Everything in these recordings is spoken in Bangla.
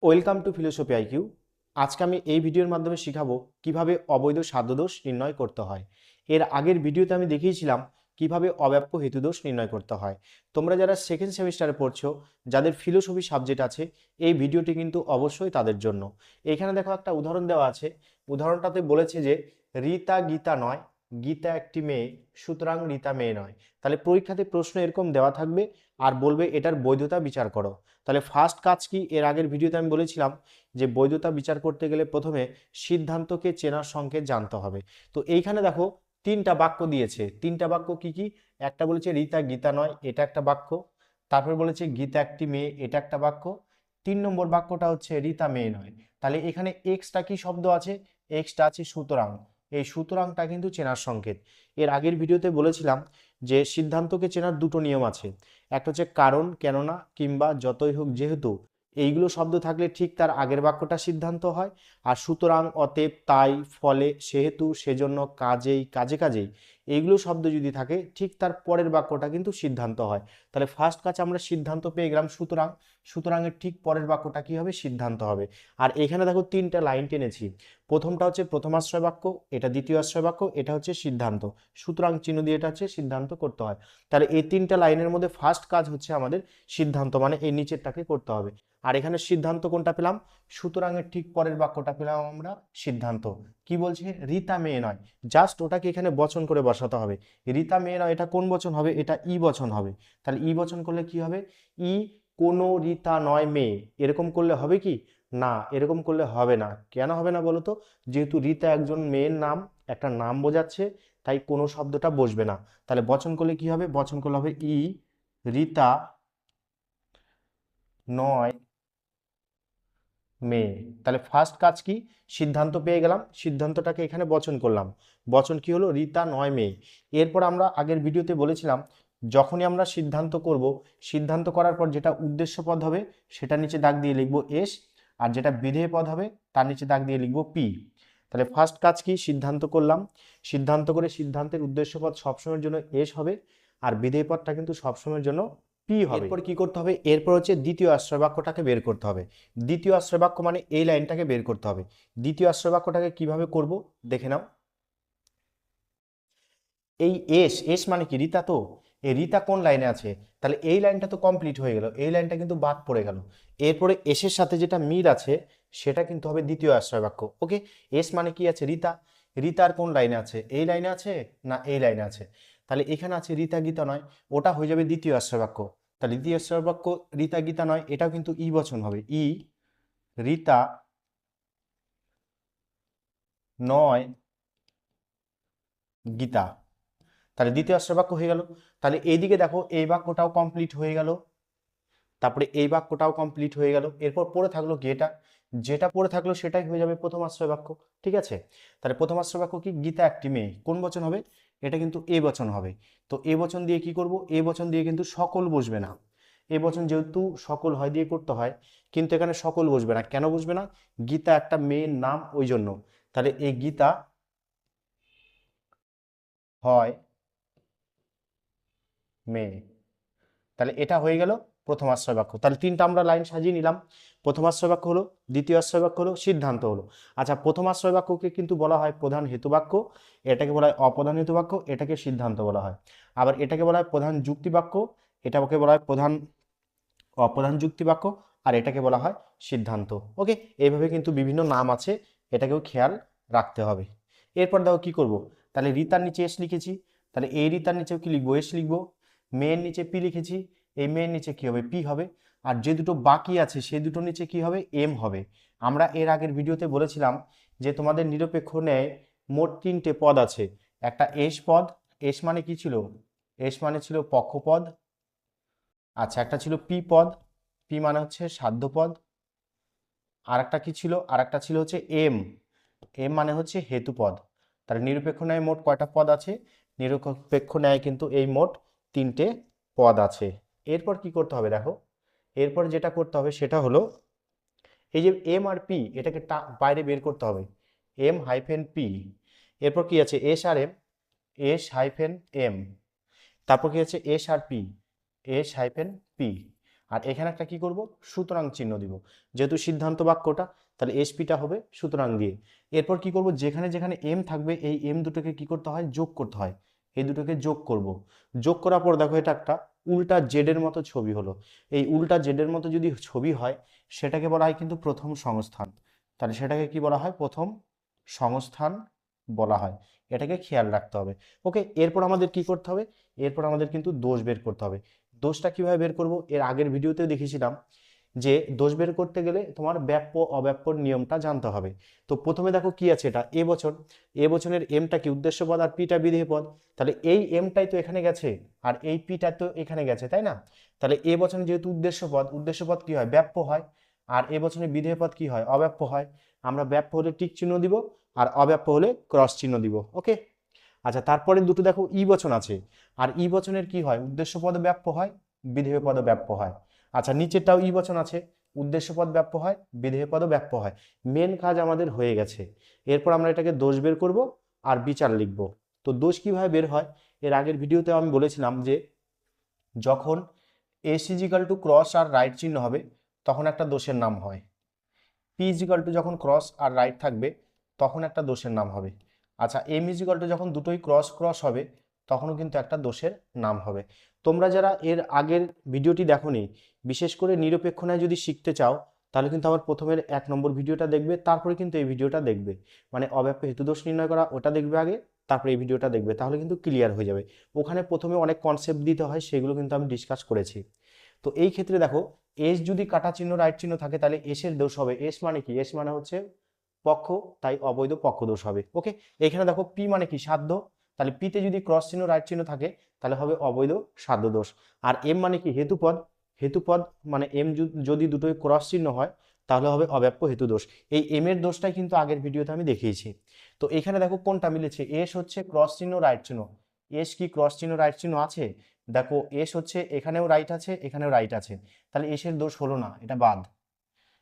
Welcome to philosophy IQ. আজকে আমি এই ভিডিওর মাধ্যমে শিখাবো কিভাবে অবৈধ সাধ্যদোষ নির্ণয় করতে হয়। এর আগের ভিডিওতে আমি দেখিয়েছিলাম কিভাবে অব্যাপ্য হেতুদোষ নির্ণয় করতে হয়। তোমরা যারা সেকেন্ড সেমিস্টারে পড়ছো, যাদের ফিলোসফি সাবজেক্ট আছে, এই ভিডিওটি কিন্তু অবশ্যই তাদের জন্য। এখানে দেখো একটা উদাহরণ দেওয়া আছে। উদাহরণটাতে বলেছে যে রীতা গীতা নয়, গীতা একটি মেয়ে, সুতরাং রীতা মেয়ে নয়। তাহলে পরীক্ষাতে প্রশ্ন এরকম দেওয়া থাকবে আর বলবে এটার বৈধতা বিচার করো। তাহলে ফার্স্ট কাজ কি, এর আগের ভিডিওতে আমি বলেছিলাম যে বৈধতা বিচার করতে গেলে প্রথমে সিদ্ধান্তকে চেনার সংকেত জানতে হবে। তো এইখানে দেখো তিনটা বাক্য দিয়েছে। তিনটা বাক্য কি কি? একটা বলেছে রীতা গীতা নয়, এটা একটা বাক্য। তারপর বলেছে গীতা একটি মেয়ে, এটা একটা বাক্য। 3 নম্বর বাক্যটা হচ্ছে রীতা মেয়ে নয়। তাহলে এখানে এক্সটা কি শব্দ আছে? এক্সটা আছে সুতরাং। এই সুতরাংটা কিন্তু চেনার সংকেত। এর আগের ভিডিওতে বলেছিলাম যে সিদ্ধান্তকে চেনার দুটো নিয়ম আছে। একটা হচ্ছে কারণ, কেননা, কিংবা, যতই হোক, যেহেতু। এইগুলো শব্দ থাকলে ঠিক তার আগের বাক্যটা সিদ্ধান্ত হয়। আর সুতরাং, অতএব, তাই, ফলে, সেহেতু, সেজন্য, কাজেই, কাজে কাজেই, এইগুলো শব্দ যদি থাকে ঠিক তার পরের বাক্যটা কিন্তু সিদ্ধান্ত হয়। তাহলে ফার্স্ট কাজ আমরা সিদ্ধান্ত পেয়ে গেলাম সুতরাং। সুতরাং এর ঠিক পরের বাক্যটা কি হবে? সিদ্ধান্ত হবে। আর এখানে দেখো তিনটা লাইন টেনেছি। প্রথমটা হচ্ছে প্রথমাশ্রয় বাক্য, এটা দ্বিতীয় আশ্রয় বাক্য, এটা হচ্ছে সিদ্ধান্ত। সুতরাং চিহ্ন দিয়ে এটা হচ্ছে সিদ্ধান্ত করতে হয়। তাহলে এই তিনটা লাইনের মধ্যে ফার্স্ট কাজ হচ্ছে আমাদের সিদ্ধান্ত, মানে এই নিচেরটাকে করতে হবে। আর এখানে সিদ্ধান্ত কোনটা পেলাম? সুতরাং এর ঠিক পরের বাক্যটা পেলাম আমরা সিদ্ধান্ত। কি বলছে? রীতা মেয়ে নয়। জাস্ট ওটাকে এখানে বচন করে বসাতে হবে। রীতা মেয়ে নয়, এটা কোন বচন হবে? এটা ই বচন হবে। তাহলে ই বচন করলে কি হবে? ই কোনো রীতা নয় মেয়ে, এরকম করলে হবে কি? না, এরকম করলে হবে না। কেন হবে না বলো তো? যেহেতু রীতা একজন মেয়ের নাম, একটা নাম বোঝাচ্ছে, তাই কোনো শব্দটা বসবে না। তাহলে বচন করলে কি হবে? বচন করলে হবে ই রীতা নয় মেয়ে। তাহলে ফার্স্ট কাজ কি? সিদ্ধান্ত পেয়ে গেলাম, সিদ্ধান্তটাকে এখানে বচন করলাম। বচন কি হলো? রীতা নয় মেয়ে। এরপর আমরা আগের ভিডিওতে বলেছিলাম যখনই আমরা সিদ্ধান্ত করব, সিদ্ধান্ত করার পর যেটা উদ্দেশ্য পদ হবে সেটা নিচে দাগ দিয়ে লিখবো এস, আর যেটা বিধেয় পদ হবে তার নিচে দাগ দিয়ে লিখবো পি। তাহলে ফার্স্ট কাজ কি? সিদ্ধান্ত করলাম। সিদ্ধান্ত করে সিদ্ধান্তের উদ্দেশ্য পদ সবসময়ের জন্য এস হবে, আর বিধেয় পদটা কিন্তু সবসময়ের জন্য পি হবে। এরপর কি করতে হবে? এরপর হচ্ছে দ্বিতীয় আশ্রয় বাক্যটাকে বের করতে হবে। দ্বিতীয় আশ্রয় বাক্য মানে এই লাইনটাকে বের করতে হবে। দ্বিতীয় আশ্রয় বাক্যটাকে কিভাবে করব দেখে নাও। এই এস, এস মানে কি? রীতা। তো এই রীতা কোন লাইনে আছে? তাহলে এই লাইনটা তো কমপ্লিট হয়ে গেল, এই লাইনটা কিন্তু বাদ পড়ে গেল। এরপরে এসের সাথে যেটা মিল আছে সেটা কিন্তু হবে দ্বিতীয় আশ্রয় বাক্য। ওকে, এস মানে কি আছে? রীতা। রীতার কোন লাইনে আছে? এই লাইনে আছে না এই লাইনে আছে? তাহলে এখানে আছে রীতা গীতা নয়, ওটা হয়ে যাবে দ্বিতীয় আশ্রয় বাক্য। তাহলে দ্বিতীয় আশ্রয় বাক্য রীতা গীতা নয়, এটাও কিন্তু ই বচন হবে। ই রীতা নয় গীতা। তাহলে দ্বিতীয় আশ্রয় বাক্য হয়ে গেল। তাহলে এইদিকে দেখো এই বাক্যটাও কমপ্লিট হয়ে গেল, তারপরে এই বাক্যটাও কমপ্লিট হয়ে গেল। এরপর পড়ে থাকলো কি? এটা যেটা পড়ে থাকলো সেটাই হয়ে যাবে প্রথম আশ্রয় বাক্য। ঠিক আছে? তাহলে প্রথম আশ্রয় বাক্য কি? গীতা একটি মেয়ে। কোন বচন হবে? এটা কিন্তু এ বচন হবে। তো এ বচন দিয়ে কি করব? এ বচন দিয়ে কিন্তু সকল বসবে না। এ বচন যেহেতু সকল হয় দিয়ে করতে হয়, কিন্তু এখানে সকল বসবে না। কেন বসবে না? গীতা একটা মেয়ের নাম, ওই জন্য। তাহলে এই গীতা হয় মেয়ে। তাহলে এটা হয়ে গেল প্রথম আশ্রয় বাক্য। তাহলে তিনটা আমরা লাইন সাজিয়ে নিলাম। প্রথম আশ্রয় বাক্য হলো, দ্বিতীয় আশ্রয় বাক্য হলো, সিদ্ধান্ত হলো। আচ্ছা, প্রথম আশ্রয় বাক্যকে কিন্তু বলা হয় প্রধান হেতু বাক্য, এটাকে বলা হয় অপ্রধান হেতু বাক্য, এটাকে সিদ্ধান্ত বলা হয়। আবার এটাকে বলা হয় প্রধান যুক্তি বাক্য, এটাকে বলা হয় প্রধান অপ্রধান যুক্তি বাক্য, আর এটাকে বলা হয় সিদ্ধান্ত। ওকে, এইভাবে কিন্তু বিভিন্ন নাম আছে, এটাকেও খেয়াল রাখতে হবে। এরপর দেখো কি করব। তাহলে রিতার নিচে এস লিখেছি, তাহলে এই রিতার নিচেও কি লিখবো? এস লিখবো। মেয়ের নিচে পি লিখেছি, এই মেয়ের নিচে কি হবে? পি হবে। আর যে দুটো বাকি আছে সেই দুটো নিচে কি হবে? এম হবে। আমরা এর আগের ভিডিওতে বলেছিলাম যে তোমাদের নিরপেক্ষ ন্যায় মোট 3টে পদ আছে। একটা এস পদ, এস মানে কি ছিল? এস মানে ছিল পক্ষপদ। আচ্ছা, একটা ছিল পি পদ, পি মানে হচ্ছে সাধ্যপদ। আর একটা কি ছিল? আর একটা ছিল হচ্ছে এম, এম মানে হচ্ছে হেতুপদ। তাহলে নিরপেক্ষ ন্যায় মোট কয়টা পদ আছে? নিরপেক্ষ ন্যায় কিন্তু এই মোট 3টে পদ আছে। এরপর কি করতে হবে দেখো। এরপর যেটা করতে হবে সেটা হলো এই যে এম আর পি, এটাকে বাইরে বের করতে হবে। এম হাইফেন পি, এরপর কি আছে? S R M, S hyphen M, তারপর কি আছে? S R P, S hyphen P. আর এখানে একটা কি করব, সুতরাং চিহ্ন দিব, যেহেতু সিদ্ধান্ত বাক্যটা, তাহলে এসপিটা হবে সুতরাং দিয়ে। এরপর কি করব, যেখানে যেখানে এম থাকবে এই এম দুটোকে কি করতে হয়, যোগ করতে হয়, এই দুটোকে যোগ করব। যোগ করার পর দেখো এটা একটা উল্টা জেডের মতো ছবি হলো। এই উল্টা জেডের মতো যদি ছবি হয় সেটাকে বলা হয় কিন্তু প্রথম সংস্থান। তাহলে সেটাকে কি বলা হয়, প্রথম সংস্থান বলা হয়। এটাকে খেয়াল রাখতে হবে। ওকে, এরপর আমাদের কি করতে হবে, এরপর আমাদের কিন্তু দোষ বের করতে হবে। দোষটা কিভাবে বের করব, এর আগের ভিডিওতেও দেখেছিলাম যে দোষ বের করতে গেলে তোমার ব্যাপ্য অব্যাপ্যর নিয়মটা জানতে হবে। তো প্রথমে দেখো কি আছে, এটা এ বচন, এ বচনের এমটা কি উদ্দেশ্য পদ আর পিটা বিধেয় পদ। তাহলে এই এমটাই তো এখানে গেছে আর এই পিটা তো এখানে গেছে, তাই না? তাহলে এ বচনে যেহেতু উদ্দেশ্য পদ কি হয়, ব্যাপ্য হয়। আর এ বচনে বিধেয় পদ কি হয়, অব্যাপ্য হয়। আমরা ব্যাপ্য হলে টিক চিহ্ন দিব আর অব্যাপ্য হলে ক্রস চিহ্ন দিব। ওকে, আচ্ছা, তারপরে দুটো দেখো ই বচন আছে, আর ই বচনের কি হয়, উদ্দেশ্য পদ ব্যাপ্য হয়, বিধেয় পদ ব্যাপ্য হয়। আচ্ছা, নিচেরটাও ই বচন আছে, উদ্দেশ্য পদ ব্যাপ্য হয়, বিধেয় পদ ব্যাপ্য হয়। মেন কাজ আমাদের হয়ে গেছে। এরপর আমরা এটাকে দোষ বের করব আর বিচার লিখব। তো দোষ কিভাবে বের হয়, এর আগের ভিডিওতে আমি বলেছিলাম যে যখন S is equal to cross R right চিহ্ন হবে তখন একটা দোষের নাম হয়, পি ইজিক্যাল টু যখন ক্রস আর রাইট থাকবে তখন একটা দোষের নাম হবে। আচ্ছা, এম ইজিক্যাল টু যখন দুটোই ক্রস ক্রস হবে তখনও কিন্তু একটা দোষের নাম হবে। তোমরা যারা এর আগের ভিডিওটি দেখোনি, বিশেষ করে নিরপেক্ষ ন্যায় যদি শিখতে চাও তাহলে কিন্তু আমার প্রথমের 1 নম্বর ভিডিওটা দেখবে, তারপরে কিন্তু এই ভিডিওটা দেখবে, মানে অব্যাপ্য হেতুদোষ নির্ণয় করা ওটা দেখবে আগে, তারপরে এই ভিডিওটা দেখবে, তাহলে কিন্তু ক্লিয়ার হয়ে যাবে। ওখানে প্রথমে অনেক কনসেপ্ট দিতে হয়, সেগুলো কিন্তু আমি ডিসকাস করেছি। তো এই ক্ষেত্রে দেখো, এস যদি কাটা চিহ্ন রাইট চিহ্ন থাকে তাহলে এস এর দোষ হবে, এস মানে কি, এস মানে হচ্ছে পক্ষ, তাই অবৈধ পক্ষ দোষ হবে। ওকে, এখানে দেখো পি মানে কি, সাধ্য, তাহলে পিতে যদি ক্রস চিহ্ন রাইট চিহ্ন থাকে তাহলে হবে অবৈধ সাধ্য দোষ। আর এম মানে কি, হেতুপদ, হেতুপদ মানে এম যদি দুটোই ক্রস চিহ্ন হয় তাহলে হবে অব্যাপ্য হেতু দোষ। এই এম এর দোষটাই কিন্তু আগের ভিডিওতে আমি দেখিয়েছি। তো এখানে দেখো কোনটা মিলেছে, এস হচ্ছে ক্রস চিহ্ন রাইট চিহ্ন, এস কি ক্রস চিহ্ন রাইট চিহ্ন আছে, দেখো এস হচ্ছে এখানেও রাইট আছে এখানেও রাইট আছে, তাহলে এস এর দোষ হলো না, এটা বাদ।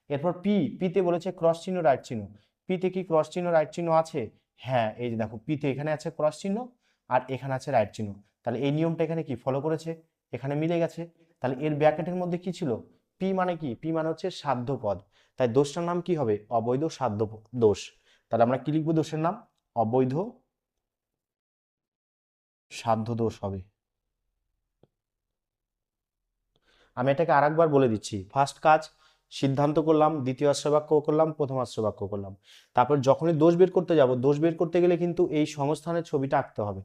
এরপর পি, পিতে বলেছে ক্রস চিহ্ন রাইট চিহ্ন, পিতে কি ক্রস চিহ্ন রাইট চিহ্ন আছে, হ্যাঁ এই যে দেখো পিতে এখানে আছে ক্রস চিহ্ন আর এখানে আছে রাইট চিহ্ন, তাহলে এই নিয়মটা এখানে কি ফলো করেছে, এখানে মিলে গেছে। তাহলে এর ব্র্যাকেটের মধ্যে কি ছিল, পি মানে কি, পি মানে হচ্ছে সাধ্য পদ, তাই দোষটার নাম কি হবে, অবৈধ সাধ্য দোষ। তাহলে আমরা কি লিখবো, দোষের নাম অবৈধ সাধ্য দোষ হবে। আমি এটাকে আরেকবার বলে দিচ্ছি, ফার্স্ট কাজ সিদ্ধান্ত করলাম, দ্বিতীয় আশ্রয় বাক্য করলাম, প্রথম আশ্রয় বাক্য করলাম। তারপর যখনই দোষ বের করতে যাব, দোষ বের করতে গেলে কিন্তু এই সংস্থানের ছবিটা আঁকতে হবে।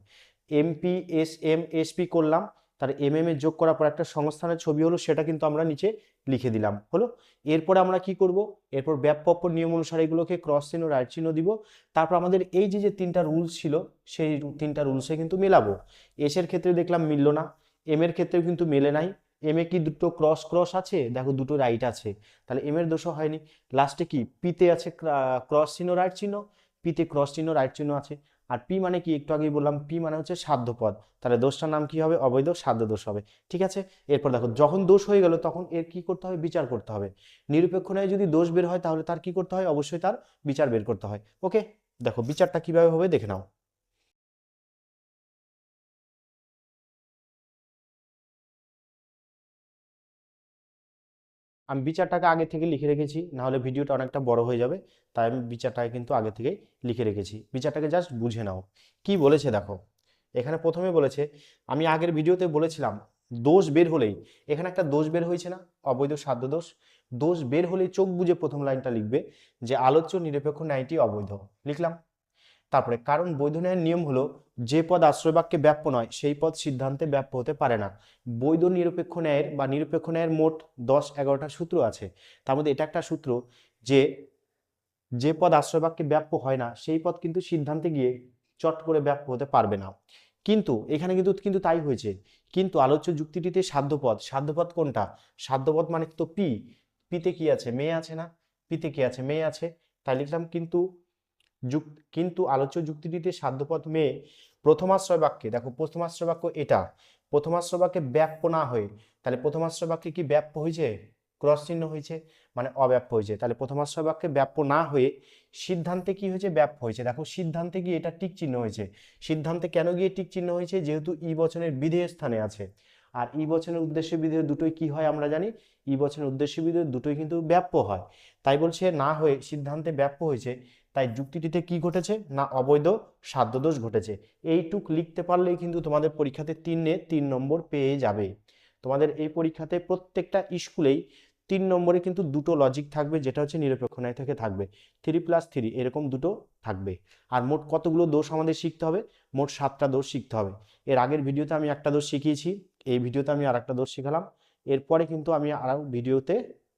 এমপি এস এম এসপি করলাম, তার এম এম এর যোগ করার পর একটা সংস্থানের ছবি হলো, সেটা কিন্তু আমরা নিচে লিখে দিলাম হলো। এরপরে আমরা কি করব, এরপর ব্যাপক নিয়ম অনুসারে এগুলোকে ক্রস চিহ্ন রাইট চিহ্ন দিব। তারপর আমাদের এই যে যে তিনটা রুলস ছিল সেই তিনটা রুলসে কিন্তু মেলাবো। এস এর ক্ষেত্রে দেখলাম মিলল না, এম এর ক্ষেত্রেও কিন্তু মেলে নাই, এম এ কি দুটো ক্রস ক্রস আছে, দেখো দুটো রাইট আছে, তাহলে এম এর দোষও হয়নি। লাস্টে কি, পিতে আছে ক্রস চিহ্ন রাইট চিহ্ন, পিতে ক্রস চিহ্ন রাইট চিহ্ন আছে। আর পি মানে কি, একটু আগেই বললাম, পি মানে হচ্ছে সাধ্যপদ, তাহলে দোষটার নাম কি হবে, অবৈধ সাধ্য দোষ হবে। ঠিক আছে, এরপর দেখো যখন দোষ হয়ে গেল তখন এর কি করতে হবে, বিচার করতে হবে। নিরপেক্ষ ন্যায় যদি দোষ বের হয় তাহলে তার কি করতে হয়, অবশ্যই তার বিচার বের করতে হয়। ওকে, দেখো বিচারটা কিভাবে হবে দেখে নাও। আমি বিচারটাকে আগে থেকে লিখে রেখেছি, না হলে ভিডিওটা অনেকটা বড় হয়ে যাবে, তাই আমি বিচারটাকে কিন্তু আগে থেকেই লিখে রেখেছি। বিচারটাকে জাস্ট বুঝে নাও কি বলেছে দেখো। এখানে প্রথমে বলেছে, আমি আগের ভিডিওতে বলেছিলাম দোষ বের হলেই, এখানে একটা দোষ বের হয়েছে না, অবৈধ সাধ্য দোষ। দোষ বের হলেই চোখ বুজে প্রথম লাইনটা লিখবে যে আলোচ্য নিরপেক্ষ ন্যায়টি অবৈধ, লিখলাম। তারপরে কারণ বৈধ ন্যায়ের নিয়ম হলো যে পদ আশ্রয় বাক্যে ব্যাপ্য নয় সেই পদ সিদ্ধান্তে ব্যাপ্য হতে পারে না। বৈধ নিরপেক্ষ ন্যায়ের বা নিরপেক্ষ ন্যায়ের মোট 10-11টা সূত্র আছে, তার মধ্যে এটা একটা সূত্র যে যে পদ আশ্রয় বাক্যে ব্যাপ্য হয় না সেই পদ কিন্তু সিদ্ধান্তে গিয়ে চট করে ব্যাপ্য হতে পারবে না। কিন্তু এখানে কিন্তু কিন্তু তাই হয়েছে। কিন্তু আলোচ্য যুক্তিটিতে সাধ্যপদ, সাধ্যপদ কোনটা, সাধ্যপদ মানে তো পি, পিতে কি আছে, মেয়ে আছে না, পিতে কি আছে, মেয়ে আছে, তাই লিখলাম কিন্তু কিন্তু আলোচ্য যুক্তিটিতে সাধ্যপদ মেয়ে প্রথমাশ্রয় বাক্যে, দেখো প্রথমাশ্রয় বাক্য এটা, প্রথমাশ্রয় বাক্যে ব্যাপ্য না হয়ে, তাহলে প্রথমাশ্রয় বাক্যে কি ব্যাপ্য হয়েছে, ক্রস চিহ্ন হয়েছে, মানে অব্যাপ্য হয়েছে। তাহলে প্রথমাশ্রয় বাক্যে ব্যাপ্য না হয়ে সিদ্ধান্তে কি হয়েছে, ব্যাপ্য হয়েছে। দেখো সিদ্ধান্তে গিয়ে এটা টিক চিহ্ন হয়েছে, সিদ্ধান্তে কেন গিয়ে টিক চিহ্ন হয়েছে, যেহেতু ই বচনের বিধেয় স্থানে আছে। আর ই বচনের উদ্দেশ্য বিধেয় দুটোই কি হয় আমরা জানি, ই বচনের উদ্দেশ্য বিধেয় দুটোই কিন্তু ব্যাপ্য হয়। তাই বলছে না হয়ে সিদ্ধান্তে ব্যাপ্য হয়েছে, তাই যুক্তিটিতে কি ঘটেছে না অবৈধ সাধ্যদোষ ঘটেছে। এইটুক লিখতে পারলেই কিন্তু তোমাদের পরীক্ষাতে 3 নম্বর পেয়ে যাবে। তোমাদের এই পরীক্ষাতে প্রত্যেকটা স্কুলেই 3 নম্বরে কিন্তু দুটো লজিক থাকবে, যেটা হচ্ছে নিরপেক্ষ ন্যায় থেকে থাকবে, 3+3 এরকম দুটো থাকবে। আর মোট কতগুলো দোষ আমাদের শিখতে হবে, মোট 7টা দোষ শিখতে হবে। এর আগের ভিডিওতে আমি একটা দোষ শিখিয়েছি, এই ভিডিওতে আমি আর একটা দোষ শিখালাম, এরপরে কিন্তু আমি আর ভিডিওতে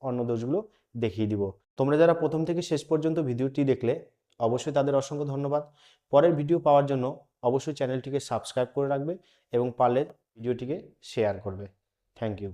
অন্য দোষগুলো দেখিয়ে দিব। তোমরা যারা প্রথম থেকে শেষ পর্যন্ত ভিডিওটি দেখলে অবশ্যই তাদের অসংখ্য ধন্যবাদ। পরের ভিডিও পাওয়ার জন্য অবশ্যই চ্যানেলটিকে সাবস্ক্রাইব করে রাখবে এবং পারলে ভিডিওটিকে শেয়ার করবে। Thank you.